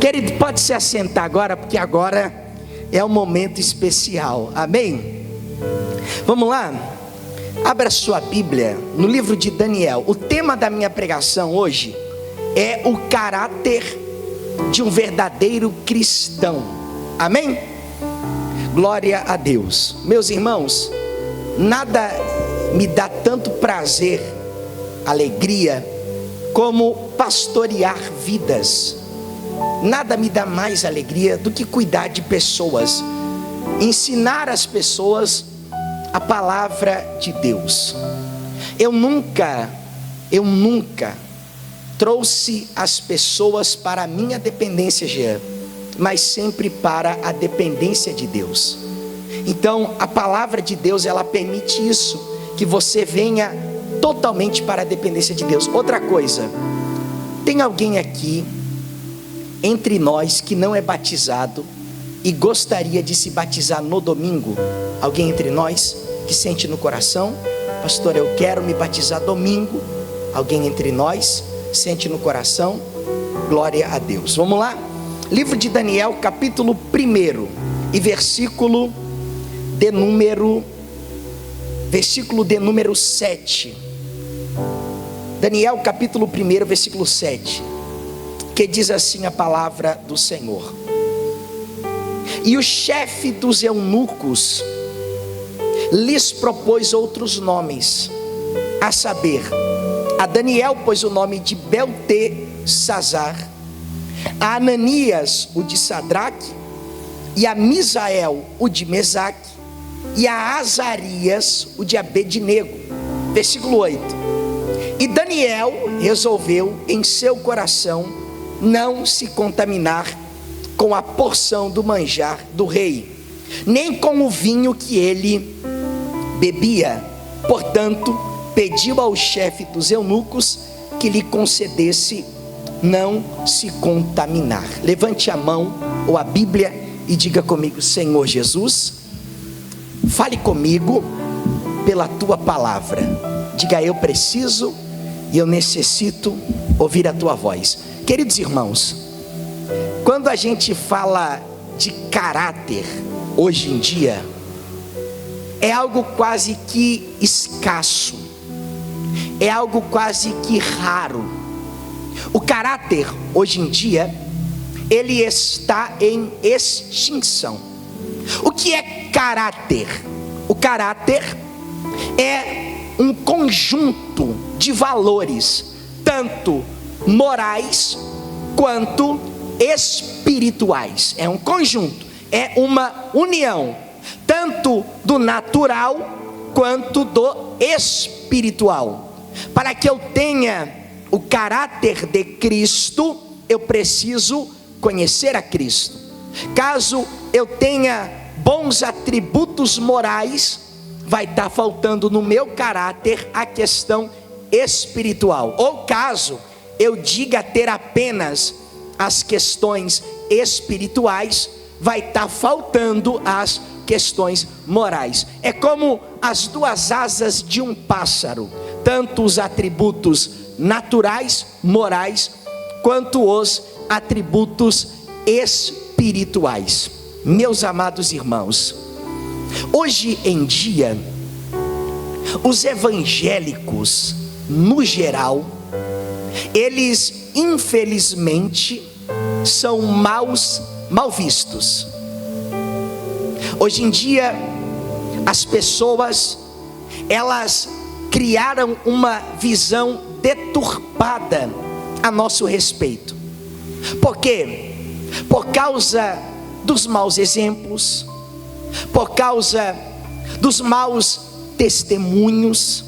Querido, pode se assentar agora, porque agora é um momento especial, amém? Vamos lá? Abra sua Bíblia no livro de Daniel. O tema da minha pregação hoje é o caráter de um verdadeiro cristão, amém? Glória a Deus. Meus irmãos, nada me dá tanto prazer, alegria, como pastorear vidas. Nada me dá mais alegria do que cuidar de pessoas, ensinar as pessoas a palavra de Deus. Eu nunca trouxe as pessoas para a minha dependência, Jean, mas sempre para a dependência de Deus. Então a palavra de Deus, ela permite isso, que você venha totalmente para a dependência de Deus. Outra coisa, tem alguém aqui entre nós que não é batizado e gostaria de se batizar no domingo? Alguém entre nós que sente no coração: pastor, eu quero me batizar domingo? Alguém entre nós sente no coração? Glória a Deus. Vamos lá? Livro de Daniel, capítulo 1 e versículo de número 7. Daniel capítulo 1, versículo 7, que diz assim a palavra do Senhor: e o chefe dos eunucos lhes propôs outros nomes, a saber, a Daniel pôs o nome de Beltesazar, a Ananias o de Sadraque, e a Misael o de Mesaque, e a Azarias o de Abednego. Versículo 8: e Daniel resolveu em seu coração não se contaminar com a porção do manjar do rei, nem com o vinho que ele bebia. Portanto, pediu ao chefe dos eunucos que lhe concedesse não se contaminar. Levante a mão ou a Bíblia e diga comigo: Senhor Jesus, fale comigo pela tua palavra. Diga: eu preciso e eu necessito ouvir a tua voz. Queridos irmãos, quando a gente fala de caráter hoje em dia, é algo quase que escasso, é algo quase que raro. O caráter hoje em dia, ele está em extinção. O que é caráter? O caráter é um conjunto de valores, tanto morais quanto espirituais. É um conjunto, é uma união, tanto do natural quanto do espiritual. Para que eu tenha o caráter de Cristo, eu preciso conhecer a Cristo. Caso eu tenha bons atributos morais, vai estar faltando no meu caráter a questão espiritual. Ou caso eu diga ter apenas as questões espirituais, vai estar faltando as questões morais. É como as duas asas de um pássaro, tanto os atributos naturais, morais, quanto os atributos espirituais. Meus amados irmãos, hoje em dia, os evangélicos, no geral, eles infelizmente são mal vistos. Hoje em dia, as pessoas, elas criaram uma visão deturpada a nosso respeito. Por quê? Por causa dos maus exemplos, por causa dos maus testemunhos,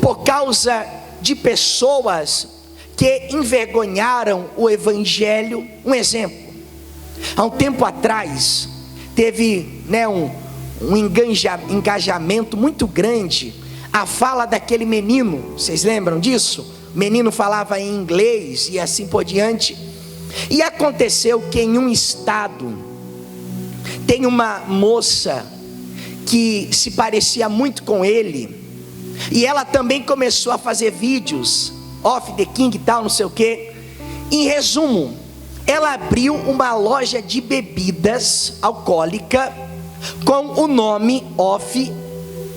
por causa de pessoas que envergonharam o evangelho. Um exemplo: há um tempo atrás teve um engajamento muito grande a fala daquele menino. Vocês lembram disso? O menino falava em inglês e assim por diante. E aconteceu que em um estado tem uma moça que se parecia muito com ele, e ela também começou a fazer vídeos off the king e tal, não sei o que. Em resumo, ela abriu uma loja de bebidas alcoólica com o nome Of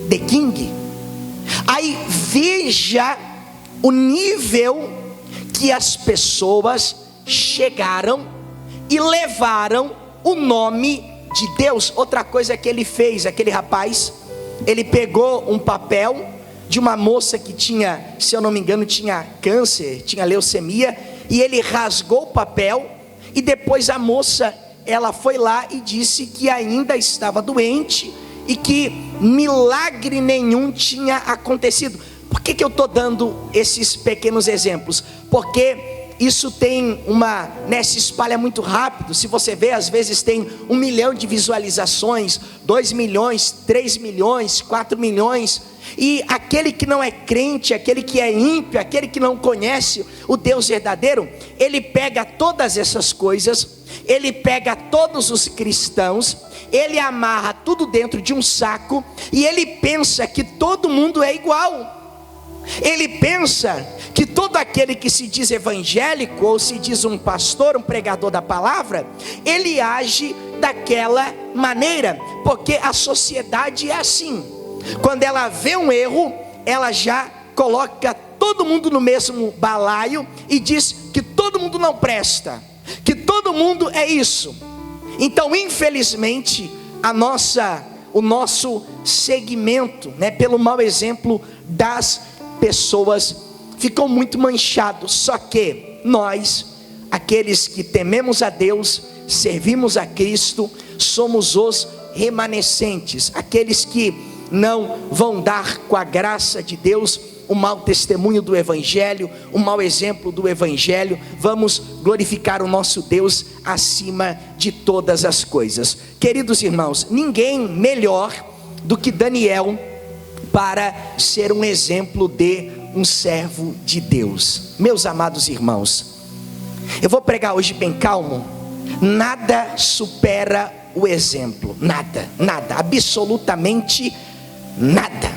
The King. Aí veja o nível que as pessoas chegaram e levaram o nome de Deus. Outra coisa que ele fez, aquele rapaz, ele pegou um papel de uma moça que tinha, se eu não me engano, tinha câncer, tinha leucemia, e ele rasgou o papel, e depois a moça, ela foi lá e disse que ainda estava doente, e que milagre nenhum tinha acontecido. Por que eu estou dando esses pequenos exemplos? Porque isso tem se espalha muito rápido. Se você vê, às vezes tem 1 milhão de visualizações, 2 milhões, 3 milhões, 4 milhões. E aquele que não é crente, aquele que é ímpio, aquele que não conhece o Deus verdadeiro, ele pega todas essas coisas, ele pega todos os cristãos, ele amarra tudo dentro de um saco, e ele pensa que todo mundo é igual. Ele pensa que todo aquele que se diz evangélico, ou se diz um pastor, um pregador da palavra, ele age daquela maneira, porque a sociedade é assim. Quando ela vê um erro, ela já coloca todo mundo no mesmo balaio e diz que todo mundo não presta, que todo mundo é isso. Então, infelizmente, o nosso segmento, pelo mau exemplo das pessoas, ficou muito manchado. Só que nós, aqueles que tememos a Deus, servimos a Cristo, somos os remanescentes, aqueles que não vão dar, com a graça de Deus, um mau testemunho do Evangelho, um mau exemplo do Evangelho. Vamos glorificar o nosso Deus acima de todas as coisas. Queridos irmãos, ninguém melhor do que Daniel para ser um exemplo de um servo de Deus. Meus amados irmãos, eu vou pregar hoje bem calmo. Nada supera o exemplo, nada, absolutamente nada.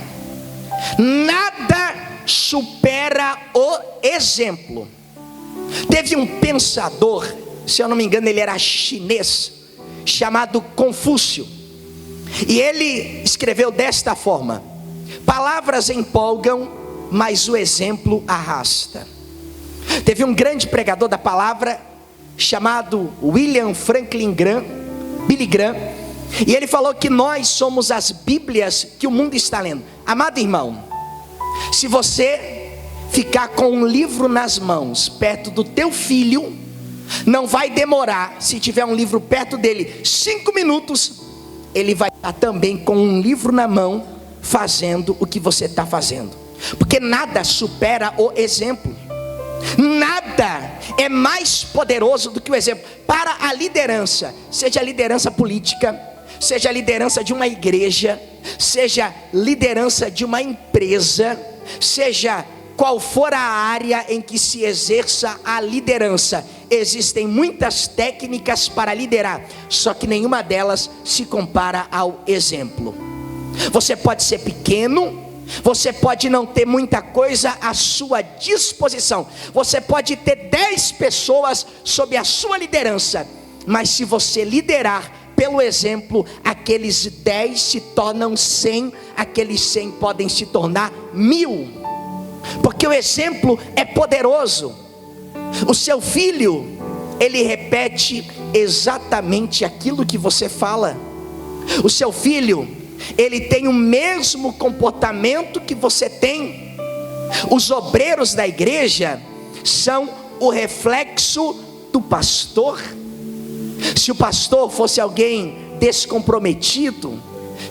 Nada supera o exemplo. Teve um pensador, se eu não me engano ele era chinês, chamado Confúcio, e ele escreveu desta forma: palavras empolgam, mas o exemplo arrasta. Teve um grande pregador da palavra chamado William Franklin Graham, Billy Graham, e ele falou que nós somos as Bíblias que o mundo está lendo. Amado irmão, se você ficar com um livro nas mãos, perto do teu filho, não vai demorar, se tiver um livro perto dele, 5 minutos, ele vai estar também com um livro na mão, fazendo o que você está fazendo. Porque nada supera o exemplo. Nada é mais poderoso do que o exemplo. Para a liderança, seja a liderança política, seja a liderança de uma igreja, seja liderança de uma empresa, seja qual for a área em que se exerça a liderança, existem muitas técnicas para liderar, só que nenhuma delas se compara ao exemplo. Você pode ser pequeno, você pode não ter muita coisa à sua disposição, você pode ter 10 pessoas sob a sua liderança, mas se você liderar pelo exemplo, aqueles 10 se tornam 100, aqueles 100 podem se tornar 1000, porque o exemplo é poderoso. O seu filho, ele repete exatamente aquilo que você fala. O seu filho, ele tem o mesmo comportamento que você tem. Os obreiros da igreja são o reflexo do pastor. Se o pastor fosse alguém descomprometido,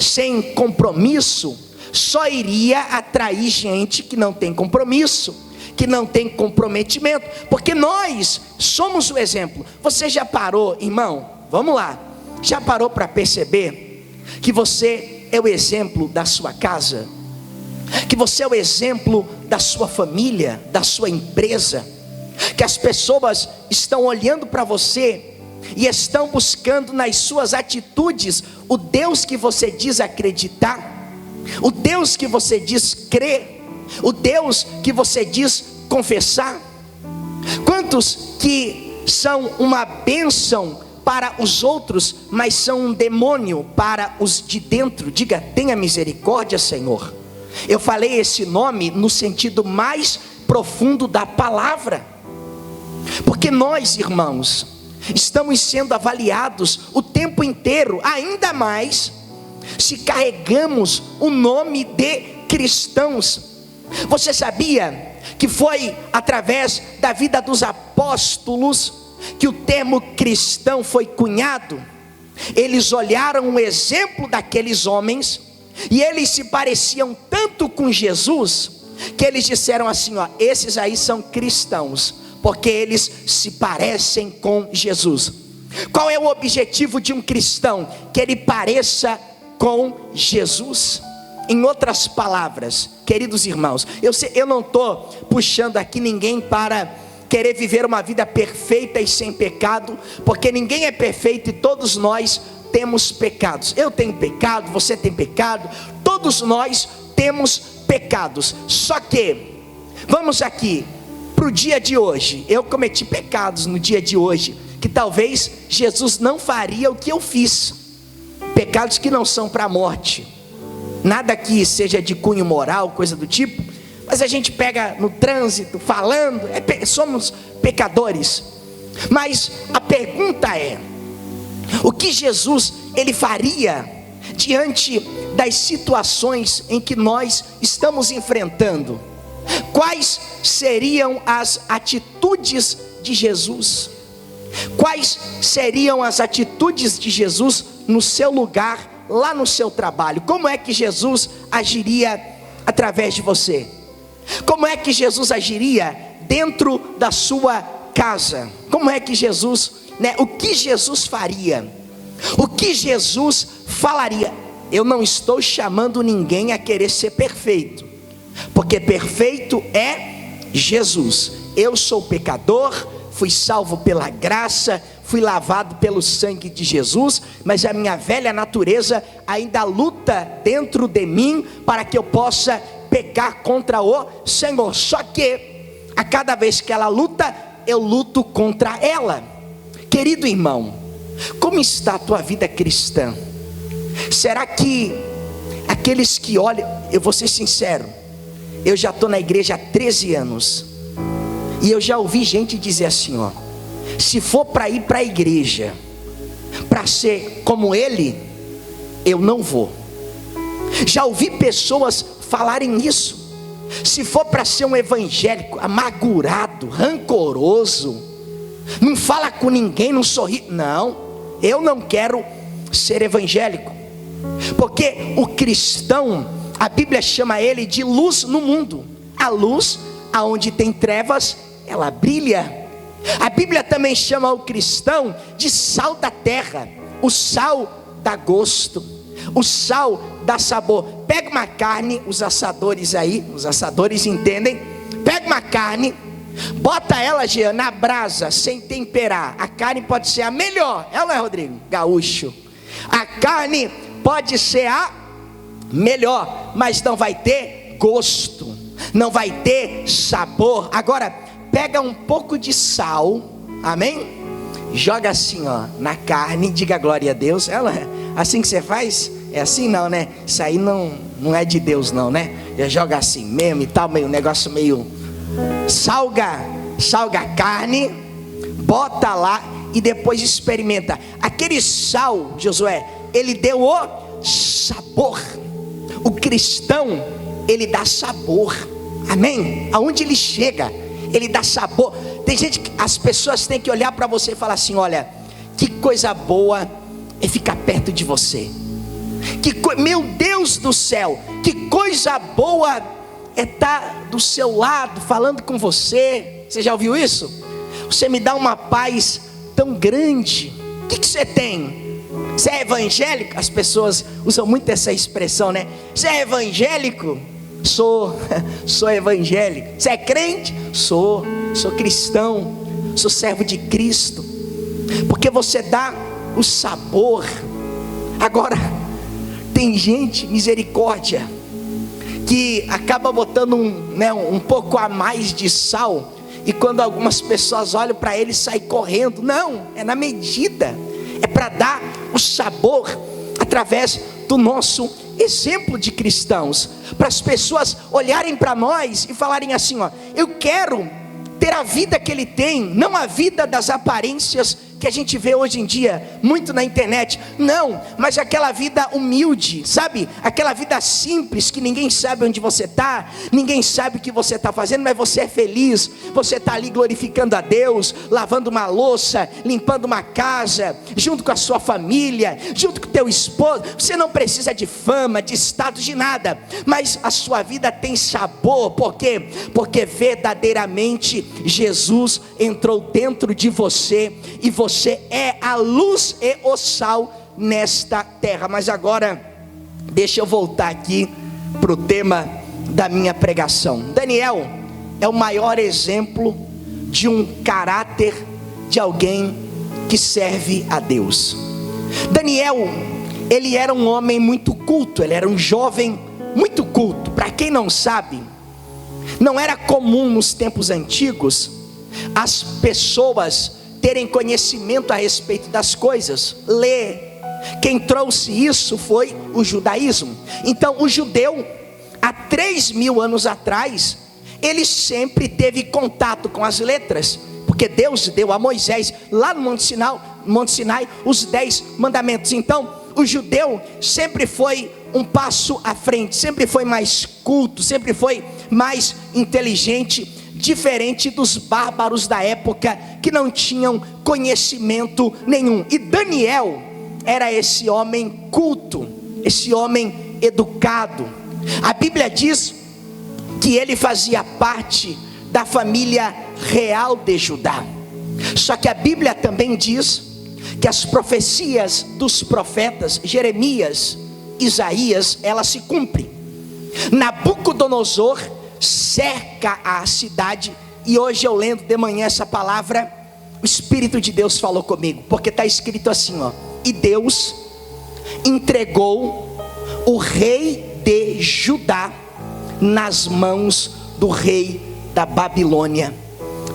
sem compromisso, só iria atrair gente que não tem compromisso, que não tem comprometimento, porque nós somos o exemplo. Você já parou, irmão? Vamos lá, já parou para perceber que você é o exemplo da sua casa, que você é o exemplo da sua família, da sua empresa, que as pessoas estão olhando para você e estão buscando nas suas atitudes o Deus que você diz acreditar, o Deus que você diz crer, o Deus que você diz confessar? Quantos que são uma bênção para os outros, mas são um demônio para os de dentro. Diga: tenha misericórdia, Senhor. Eu falei esse nome no sentido mais profundo da palavra, porque nós, irmãos, estamos sendo avaliados o tempo inteiro, ainda mais se carregamos o nome de cristãos. Você sabia que foi através da vida dos apóstolos que o termo cristão foi cunhado? Eles olharam o exemplo daqueles homens e eles se pareciam tanto com Jesus, que eles disseram assim: ó, esses aí são cristãos, porque eles se parecem com Jesus. Qual é o objetivo de um cristão? Que ele pareça com Jesus. Em outras palavras, queridos irmãos, eu não estou puxando aqui ninguém para querer viver uma vida perfeita e sem pecado, porque ninguém é perfeito e todos nós temos pecados. Eu tenho pecado, você tem pecado, todos nós temos pecados. Só que, vamos aqui para o dia de hoje. Eu cometi pecados no dia de hoje, que talvez Jesus não faria o que eu fiz. Pecados que não são para a morte, nada que seja de cunho moral, coisa do tipo, mas a gente pega no trânsito, falando, somos pecadores. Mas a pergunta é: o que Jesus ele faria diante das situações em que nós estamos enfrentando? Quais seriam as atitudes de Jesus? Quais seriam as atitudes de Jesus no seu lugar, lá no seu trabalho? Como é que Jesus agiria através de você? Como é que Jesus agiria dentro da sua casa? Como é que Jesus, o que Jesus faria? O que Jesus falaria? Eu não estou chamando ninguém a querer ser perfeito, porque perfeito é Jesus. Eu sou pecador, fui salvo pela graça, fui lavado pelo sangue de Jesus, mas a minha velha natureza ainda luta dentro de mim para que eu possa pecar contra o Senhor. Só que a cada vez que ela luta, eu luto contra ela. Querido irmão, como está a tua vida cristã? Será que aqueles que olham, eu vou ser sincero, eu já estou na igreja há 13 anos, e eu já ouvi gente dizer assim, ó: se for para ir para a igreja para ser como ele, eu não vou. Já ouvi pessoas falarem isso. Se for para ser um evangélico amargurado, rancoroso, não fala com ninguém, não sorri, não, eu não quero ser evangélico. Porque o cristão, a Bíblia chama ele de luz no mundo. A luz, aonde tem trevas, ela brilha. A Bíblia também chama o cristão de sal da terra. O sal dá gosto, o sal dá sabor. Pega uma carne, os assadores aí, os assadores entendem. Pega uma carne, bota ela, Jean, na brasa, sem temperar. A carne pode ser a melhor, ela não é, Rodrigo? Gaúcho. A carne pode ser a melhor, mas não vai ter gosto, não vai ter sabor. Agora, pega um pouco de sal, amém? Joga assim, ó, na carne, diga glória a Deus. Ela, assim que você faz? É assim não, né? Isso aí não é de Deus não, né? Já joga assim mesmo e tal, meio negócio meio... Salga a carne, bota lá e depois experimenta. Aquele sal, Josué, ele deu o sabor. O cristão, ele dá sabor, amém? Aonde ele chega, ele dá sabor. Tem gente que, as pessoas têm que olhar para você e falar assim: olha, que coisa boa é ficar perto de você. Meu Deus do céu, que coisa boa é estar do seu lado, falando com você. Você já ouviu isso? Você me dá uma paz tão grande. O que você tem? Você é evangélico? As pessoas usam muito essa expressão, né? Você é evangélico? Sou evangélico. Você é crente? Sou cristão, sou servo de Cristo. Porque você dá o sabor. Agora, tem gente, misericórdia, que acaba botando um pouco a mais de sal e quando algumas pessoas olham para ele, saem correndo. Não, é na medida, é para dar o sabor através do nosso exemplo de cristãos, para as pessoas olharem para nós e falarem assim: ó, eu quero ter a vida que ele tem, não a vida das aparências que a gente vê hoje em dia, muito na internet, não, mas aquela vida humilde, sabe, aquela vida simples, que ninguém sabe onde você está, ninguém sabe o que você está fazendo, mas você é feliz, você está ali glorificando a Deus, lavando uma louça, limpando uma casa, junto com a sua família, junto com o teu esposo. Você não precisa de fama, de status, de nada, mas a sua vida tem sabor. Por quê? Porque verdadeiramente Jesus entrou dentro de você, e você é a luz e o sal nesta terra. Mas agora, deixa eu voltar aqui para o tema da minha pregação. Daniel é o maior exemplo de um caráter de alguém que serve a Deus. Daniel, ele era um homem muito culto, ele era um jovem muito culto. Para quem não sabe, não era comum nos tempos antigos as pessoas terem conhecimento a respeito das coisas, ler. Quem trouxe isso foi o judaísmo. Então o judeu, há 3.000 anos atrás, ele sempre teve contato com as letras, porque Deus deu a Moisés, lá no Monte Sinai, os 10 mandamentos. Então o judeu sempre foi um passo à frente, sempre foi mais culto, sempre foi mais inteligente, diferente dos bárbaros da época, que não tinham conhecimento nenhum. E Daniel era esse homem culto, esse homem educado. A Bíblia diz que ele fazia parte da família real de Judá. Só que a Bíblia também diz que as profecias dos profetas Jeremias, Isaías, elas se cumprem. Nabucodonosor cerca a cidade, e hoje eu lendo de manhã essa palavra, o Espírito de Deus falou comigo, porque está escrito assim, ó: e Deus entregou o rei de Judá nas mãos do rei da Babilônia.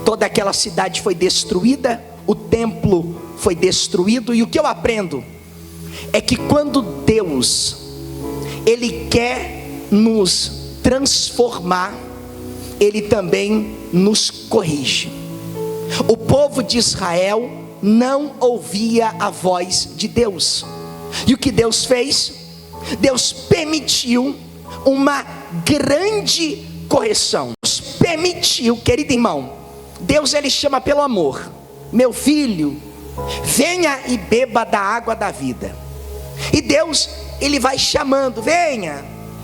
Toda aquela cidade foi destruída, o templo foi destruído. E o que eu aprendo é que quando Deus, Ele quer nos transformar, Ele também nos corrige. O povo de Israel não ouvia a voz de Deus, e o que Deus fez? Deus permitiu uma grande correção. Deus permitiu, querido irmão, Deus, Ele chama pelo amor: meu filho, venha e beba da água da vida. E Deus, Ele vai chamando: venha,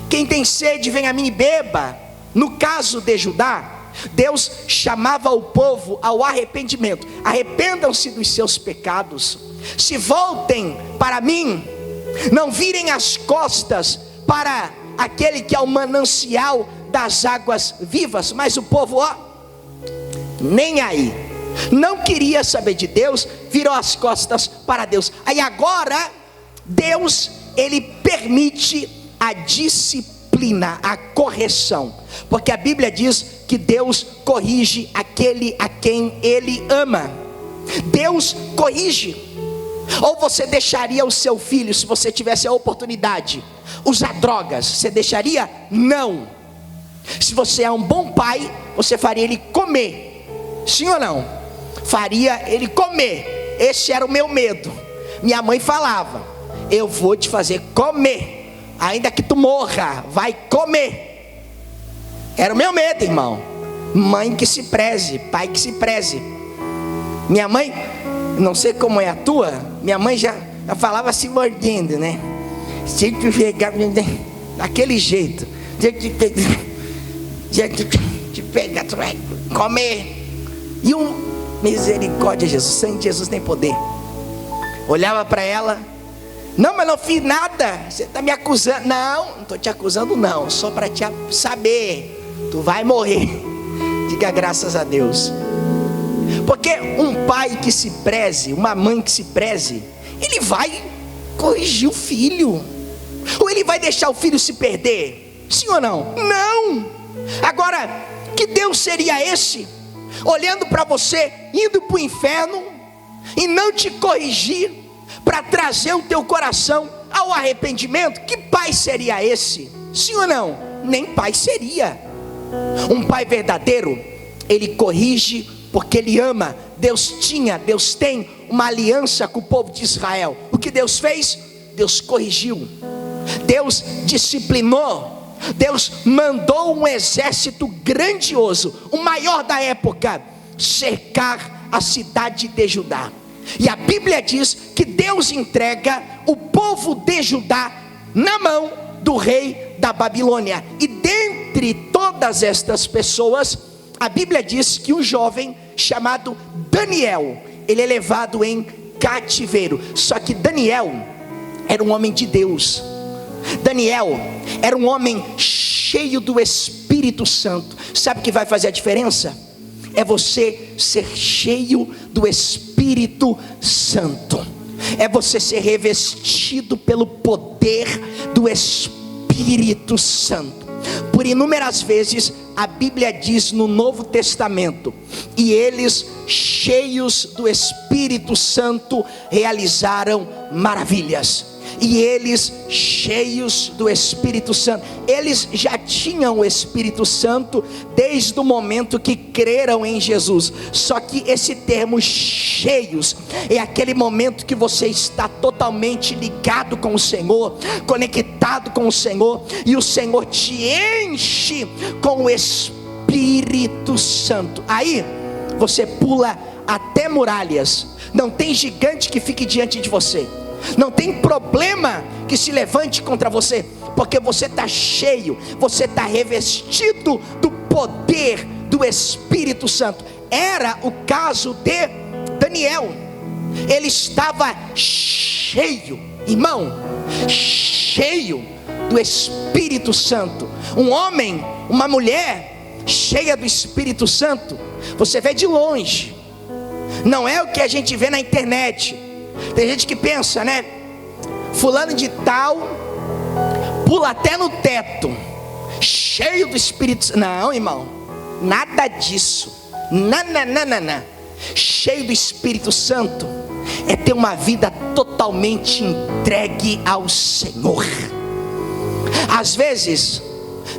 quem tem sede, venha a mim e beba. No caso de Judá, Deus chamava o povo ao arrependimento: arrependam-se dos seus pecados, se voltem para mim, não virem as costas para aquele que é o manancial das águas vivas. Mas o povo, ó, nem aí, não queria saber de Deus, virou as costas para Deus. Aí agora Deus, Ele permite a disciplina, a correção, porque a Bíblia diz que Deus corrige aquele a quem Ele ama. Deus corrige. Ou você deixaria o seu filho, se você tivesse a oportunidade, usar drogas? Você deixaria? Não. Se você é um bom pai, você faria ele comer, sim ou não? Faria ele comer. Esse era o meu medo. Minha mãe falava: eu vou te fazer comer, ainda que tu morra, vai comer. Era o meu medo, irmão. Mãe que se preze, pai que se preze. Minha mãe, não sei como é a tua, minha mãe já falava se mordendo, né? Se tu pegar daquele jeito, te pegar, tu vai comer. E misericórdia, Jesus, sangue de Jesus tem poder. Olhava para ela: não, mas não fiz nada, você está me acusando. Não estou te acusando não, só para te saber, tu vai morrer. Diga graças a Deus. Porque um pai que se preze, uma mãe que se preze, ele vai corrigir o filho. Ou ele vai deixar o filho se perder? Sim ou não? Não. Agora, que Deus seria esse? olhando para você, indo para o inferno, e não te corrigir, para trazer o teu coração ao arrependimento, que pai seria esse? Sim ou não? Nem pai seria. Um pai verdadeiro, ele corrige porque ele ama. Deus tem uma aliança com o povo de Israel. O que Deus fez? Deus corrigiu, Deus disciplinou, Deus mandou um exército grandioso, o maior da época, cercar a cidade de Judá. E a Bíblia diz que Deus entrega o povo de Judá na mão do rei da Babilônia. E dentre todas estas pessoas, a Bíblia diz que um jovem chamado Daniel, ele é levado em cativeiro. Só que Daniel era um homem de Deus. Daniel era um homem cheio do Espírito Santo. Sabe o que vai fazer a diferença? É você ser cheio do Espírito Santo. É você ser revestido pelo poder do Espírito Santo. Por inúmeras vezes a Bíblia diz no Novo Testamento: e eles, cheios do Espírito Santo, realizaram maravilhas. E eles, cheios do Espírito Santo, eles já tinham o Espírito Santo desde o momento que creram em Jesus. Só que esse termo cheios é aquele momento que você está totalmente ligado com o Senhor, conectado com o Senhor, e o Senhor te enche com o Espírito Santo. Aí você pula até muralhas. Não tem gigante que fique diante de você, não tem problema que se levante contra você, porque você está cheio, você está revestido do poder do Espírito Santo. Era o caso de Daniel. Ele estava cheio, irmão, cheio do Espírito Santo. Um homem, uma mulher cheia do Espírito Santo, você vê de longe, não é o que a gente vê na internet. Tem gente que pensa, né? Fulano de tal pula até no teto, cheio do Espírito Santo. Não, irmão, nada disso. Não. Cheio do Espírito Santo é ter uma vida totalmente entregue ao Senhor. Às vezes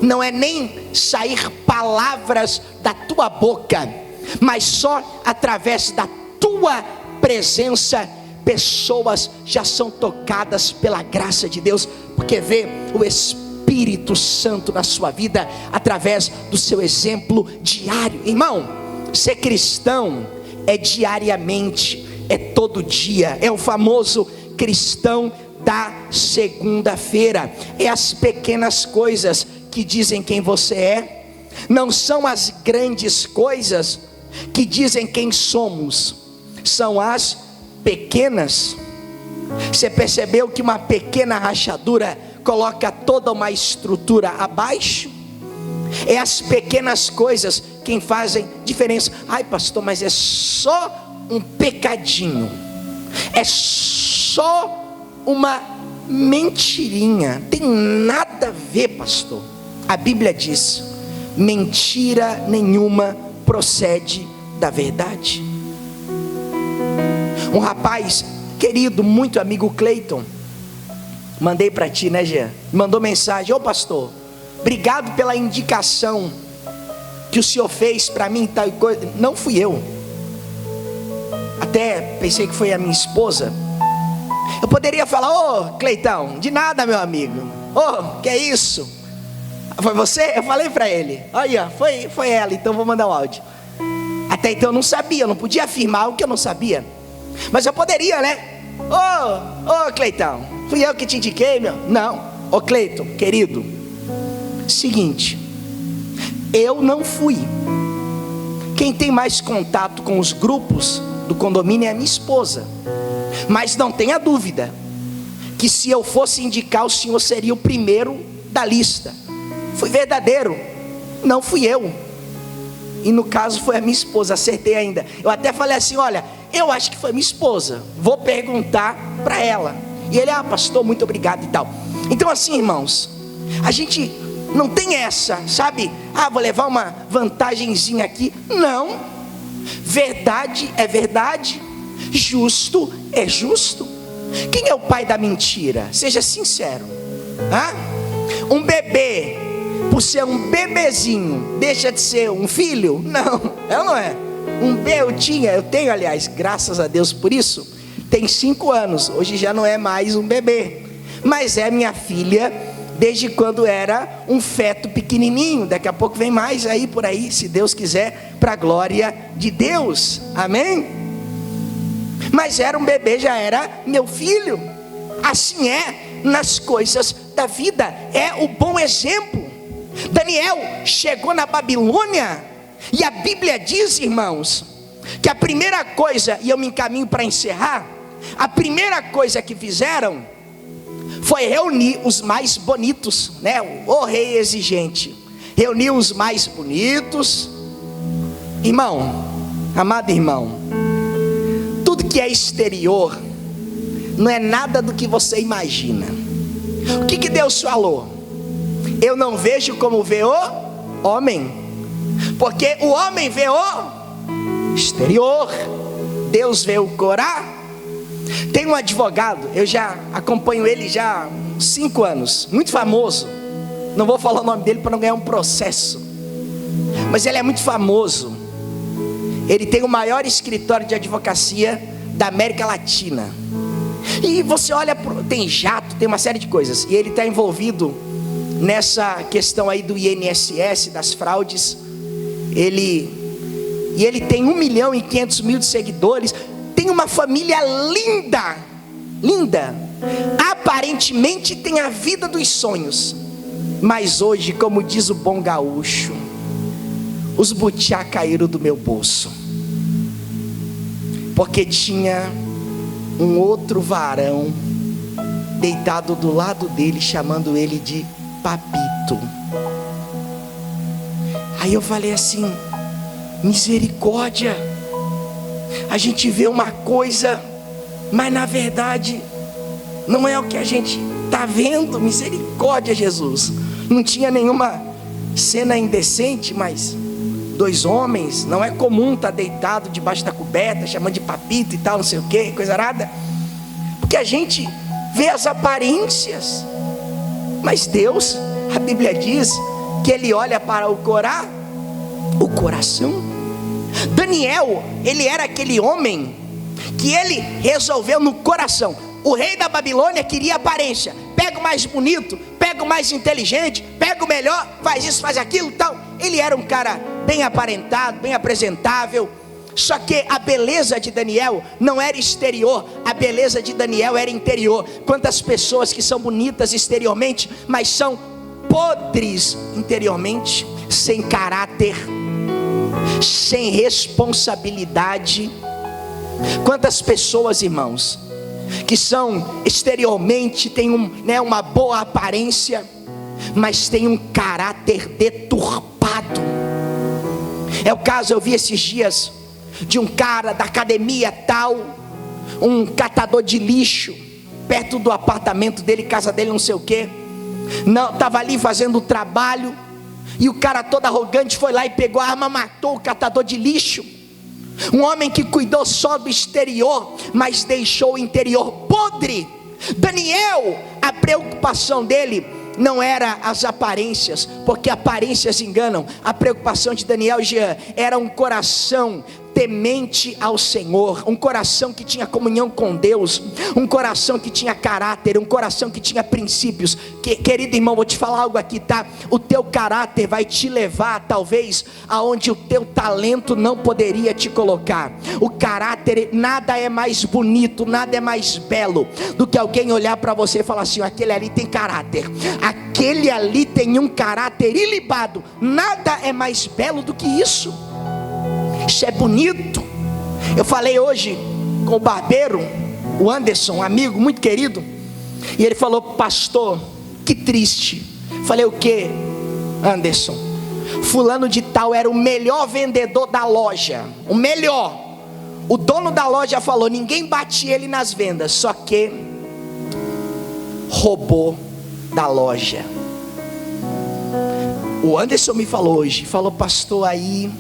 não é nem sair palavras da tua boca, mas só através da tua presença pessoas já são tocadas pela graça de Deus, porque vê o Espírito Santo na sua vida através do seu exemplo diário. Irmão, ser cristão é diariamente, é todo dia, é o famoso cristão da segunda-feira. É as pequenas coisas que dizem quem você é, não são as grandes coisas que dizem quem somos, são as pequenas. Você percebeu que uma pequena rachadura coloca toda uma estrutura abaixo? É as pequenas coisas quem fazem diferença. Ai, pastor, mas é só um pecadinho, é só uma mentirinha, tem nada a ver, pastor. A Bíblia diz: mentira nenhuma procede da verdade. Um rapaz querido, muito amigo, Cleiton, mandei para ti, né, Jean? Mandou mensagem: ô pastor, obrigado pela indicação que o senhor fez para mim, tal coisa. Não fui eu, até pensei que foi a minha esposa. Eu poderia falar: ô Cleitão, de nada, meu amigo. Ô, que é isso? Foi você? Eu falei para ele: olha, foi ela, então vou mandar um áudio. Até então eu não sabia, eu não podia afirmar o que eu não sabia, mas eu poderia, né? Ô Cleitão, fui eu que te indiquei, meu. Não, ô Cleiton, querido, seguinte, eu não fui. Quem tem mais contato com os grupos do condomínio é a minha esposa. Mas não tenha dúvida que se eu fosse indicar, o senhor seria o primeiro da lista. Fui verdadeiro, não fui eu. E no caso foi a minha esposa, acertei ainda. Eu até falei assim: olha, eu acho que foi minha esposa, vou perguntar para ela. E ele: ah, pastor, muito obrigado e tal. Então assim, irmãos, a gente não tem essa, sabe? Ah, vou levar uma vantagenzinha aqui. Não, Verdade é verdade, justo é justo. Quem é o pai da mentira? Seja sincero. Um bebê, por ser um bebezinho, deixa de ser um filho? Não, não é. Eu tenho, aliás, graças a Deus por isso, tem 5 anos, hoje já não é mais um bebê, mas é minha filha desde quando era um feto pequenininho. Daqui a pouco vem mais aí por aí, se Deus quiser, para a glória de Deus, amém? Mas era um bebê, já era meu filho. Assim é nas coisas da vida, é o bom exemplo. Daniel chegou na Babilônia, e a Bíblia diz, irmãos, que a primeira coisa, e eu me encaminho para encerrar, a primeira coisa que fizeram foi reunir os mais bonitos, né? O rei exigente reuniu os mais bonitos. Irmão, amado irmão, tudo que é exterior não é nada do que você imagina. O que Deus falou? Eu não vejo como vê o homem, porque o homem vê o exterior, Deus vê o coração. Tem um advogado, eu já acompanho ele já há 5 anos, muito famoso. Não vou falar o nome dele para não ganhar um processo, mas ele é muito famoso. Ele tem o maior escritório de advocacia da América Latina. E você olha, tem jato, tem uma série de coisas, e ele está envolvido nessa questão aí do INSS, das fraudes. Ele tem 1.500.000 de seguidores, tem uma família linda, linda, aparentemente tem a vida dos sonhos, mas hoje, como diz o bom gaúcho, os butiá caíram do meu bolso, porque tinha um outro varão deitado do lado dele, chamando ele de papito. Aí eu falei assim, misericórdia, a gente vê uma coisa, mas na verdade não é o que a gente está vendo. Misericórdia, Jesus. Não tinha nenhuma cena indecente, mas 2 homens, não é comum estar deitado debaixo da coberta, chamando de papito e tal, não sei o que, coisa arada, porque a gente vê as aparências, mas Deus, a Bíblia diz que Ele olha para o coração. Daniel, ele era aquele homem que ele resolveu no coração. O rei da Babilônia queria aparência, pega o mais bonito, pega o mais inteligente, pega o melhor, faz isso, faz aquilo, tal. Ele era um cara bem aparentado, bem apresentável. Só que a beleza de Daniel não era exterior, a beleza de Daniel era interior. Quantas pessoas que são bonitas exteriormente, mas são podres interiormente, sem caráter, sem responsabilidade. Quantas pessoas, irmãos, que são exteriormente, têm uma boa aparência, mas tem um caráter deturpado. É o caso, eu vi esses dias, de um cara da academia tal, um catador de lixo, perto do apartamento dele, casa dele, não sei o que, estava ali fazendo o trabalho, e o cara todo arrogante foi lá e pegou a arma, matou o catador de lixo. Um homem que cuidou só do exterior, mas deixou o interior podre. Daniel, a preocupação dele não era as aparências, porque aparências enganam. A preocupação de Daniel, Jean, era um coração temente ao Senhor, um coração que tinha comunhão com Deus, um coração que tinha caráter, um coração que tinha princípios. Querido irmão, vou te falar algo aqui, tá? O teu caráter vai te levar talvez aonde o teu talento não poderia te colocar. O caráter, nada é mais bonito, nada é mais belo do que alguém olhar para você e falar assim: aquele ali tem caráter, aquele ali tem um caráter ilibado. Nada é mais belo do que isso. Isso é bonito. Eu falei hoje com o barbeiro, o Anderson, um amigo muito querido, e ele falou: pastor, que triste. Falei: o que, Anderson? Fulano de tal era o melhor vendedor da loja, o melhor. O dono da loja falou: ninguém bate ele nas vendas, só que roubou da loja. O Anderson me falou hoje, falou: pastor, aí